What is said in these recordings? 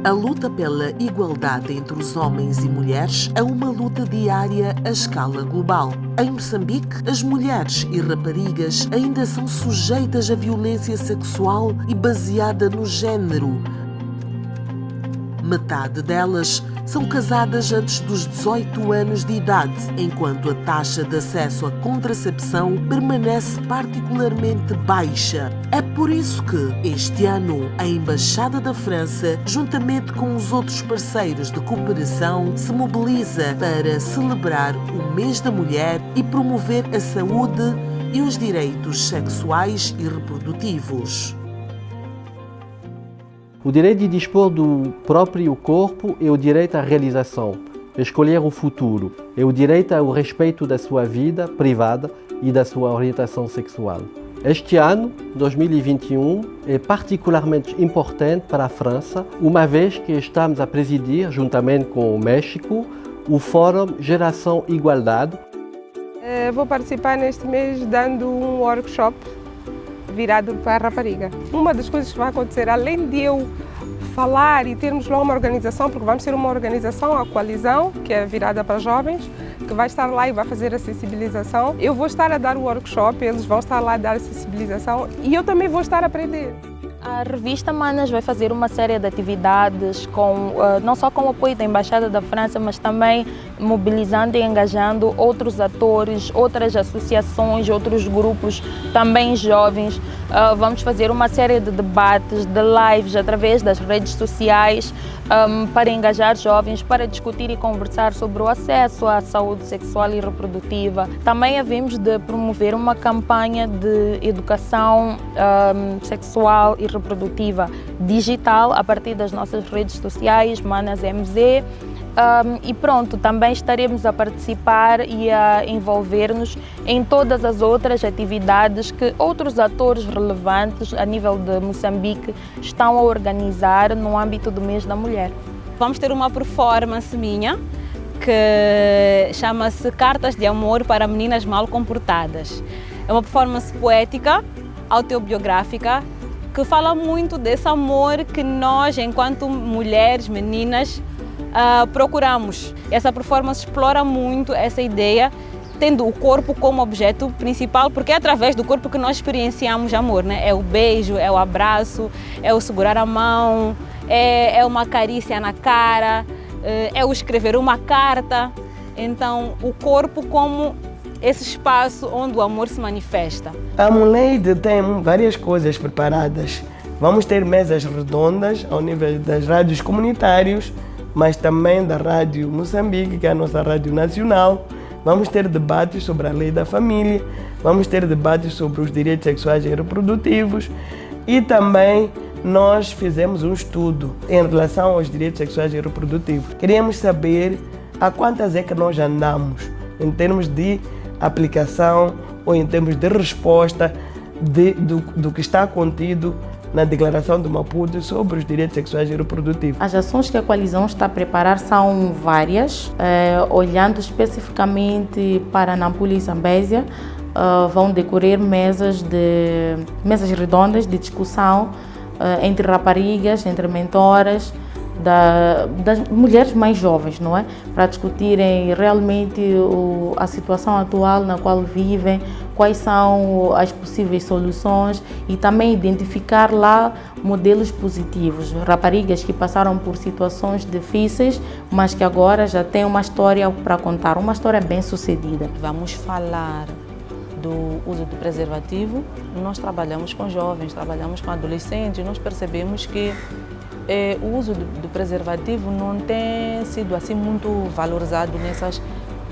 A luta pela igualdade entre os homens e mulheres é uma luta diária a escala global. Em Moçambique, as mulheres e raparigas ainda são sujeitas à violência sexual e baseada no género. Metade delas são casadas antes dos 18 anos de idade, enquanto a taxa de acesso à contracepção permanece particularmente baixa. É por isso que, este ano, a Embaixada da França, juntamente com os outros parceiros de cooperação, se mobiliza para celebrar o Mês da Mulher e promover a saúde e os direitos sexuais e reprodutivos. O direito de dispor do próprio corpo é o direito à realização, a escolher o futuro, é o direito ao respeito da sua vida privada e da sua orientação sexual. Este ano, 2021, é particularmente importante para a França, uma vez que estamos a presidir, juntamente com o México, o Fórum Geração Igualdade. Vou participar neste mês dando um workshop virado para a rapariga. Uma das coisas que vai acontecer, além de eu falar e termos lá uma organização, porque vamos ter uma organização, a Coalizão, que é virada para jovens, que vai estar lá e vai fazer a sensibilização. Eu vou estar a dar o workshop, eles vão estar lá a dar a sensibilização e eu também vou estar a aprender. A revista Manas vai fazer uma série de atividades, não só com o apoio da Embaixada da França, mas também mobilizando e engajando outros atores, outras associações, outros grupos, também jovens. Vamos fazer uma série de debates, de lives através das redes sociais para engajar jovens, para discutir e conversar sobre o acesso à saúde sexual e reprodutiva. Também havemos de promover uma campanha de educação sexual e reprodutiva digital a partir das nossas redes sociais, Manas MZ. E pronto, também estaremos a participar e a envolver-nos em todas as outras atividades que outros atores relevantes a nível de Moçambique estão a organizar no âmbito do Mês da Mulher. Vamos ter uma performance minha que chama-se Cartas de Amor para Meninas Mal Comportadas. É uma performance poética, autobiográfica, que fala muito desse amor que nós, enquanto mulheres, meninas, procuramos. Essa performance explora muito essa ideia, tendo o corpo como objeto principal, porque é através do corpo que nós experienciamos amor, né? É o beijo, é o abraço, é o segurar a mão, é uma carícia na cara, é o escrever uma carta. Então, o corpo como esse espaço onde o amor se manifesta. A Muleide tem várias coisas preparadas. Vamos ter mesas redondas ao nível das rádios comunitárias, mas também da Rádio Moçambique, que é a nossa rádio nacional. Vamos ter debates sobre a lei da família, vamos ter debates sobre os direitos sexuais e reprodutivos e também nós fizemos um estudo em relação aos direitos sexuais e reprodutivos. Queríamos saber a quantas é que nós andamos em termos de aplicação ou em termos de resposta do que está contido na Declaração de Maputo sobre os direitos sexuais e reprodutivos. As ações que a Coalizão está a preparar são várias, olhando especificamente para Nampula e Zambésia, vão decorrer mesas redondas de discussão entre raparigas, entre mentoras, das mulheres mais jovens, não é? Para discutirem realmente a situação atual na qual vivem, quais são as possíveis soluções e também identificar lá modelos positivos. Raparigas que passaram por situações difíceis, mas que agora já têm uma história para contar, uma história bem sucedida. Vamos falar do uso do preservativo. Nós trabalhamos com jovens, trabalhamos com adolescentes, nós percebemos que o uso do preservativo não tem sido assim muito valorizado nessas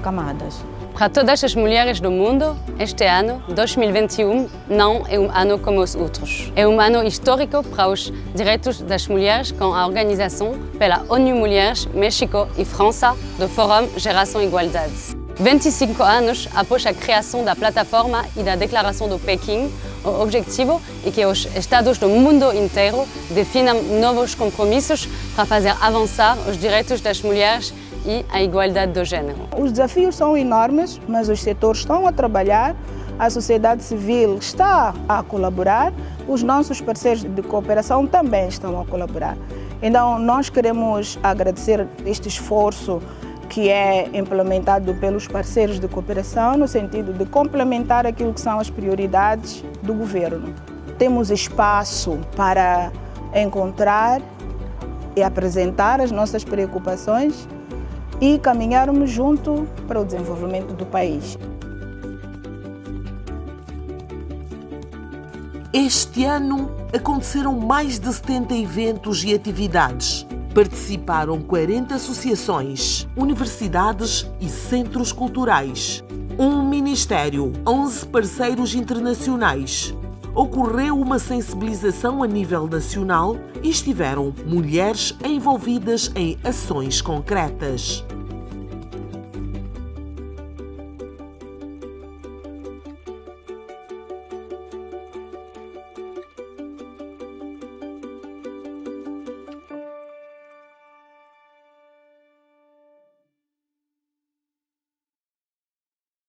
camadas. Para todas as mulheres do mundo, este ano, 2021, não é um ano como os outros. É um ano histórico para os direitos das mulheres com a organização pela ONU Mulheres, México e França do Fórum Geração Igualdade. 25 anos após a criação da plataforma e da Declaração de Pequim, o objetivo é que os Estados do mundo inteiro definam novos compromissos para fazer avançar os direitos das mulheres e a igualdade de gênero. Os desafios são enormes, mas os setores estão a trabalhar, a sociedade civil está a colaborar, os nossos parceiros de cooperação também estão a colaborar. Então, nós queremos agradecer este esforço que é implementado pelos parceiros de cooperação no sentido de complementar aquilo que são as prioridades do governo. Temos espaço para encontrar e apresentar as nossas preocupações e caminharmos junto para o desenvolvimento do país. Este ano aconteceram mais de 70 eventos e atividades. Participaram 40 associações, universidades e centros culturais. Um ministério, 11 parceiros internacionais. Ocorreu uma sensibilização a nível nacional e estiveram mulheres envolvidas em ações concretas.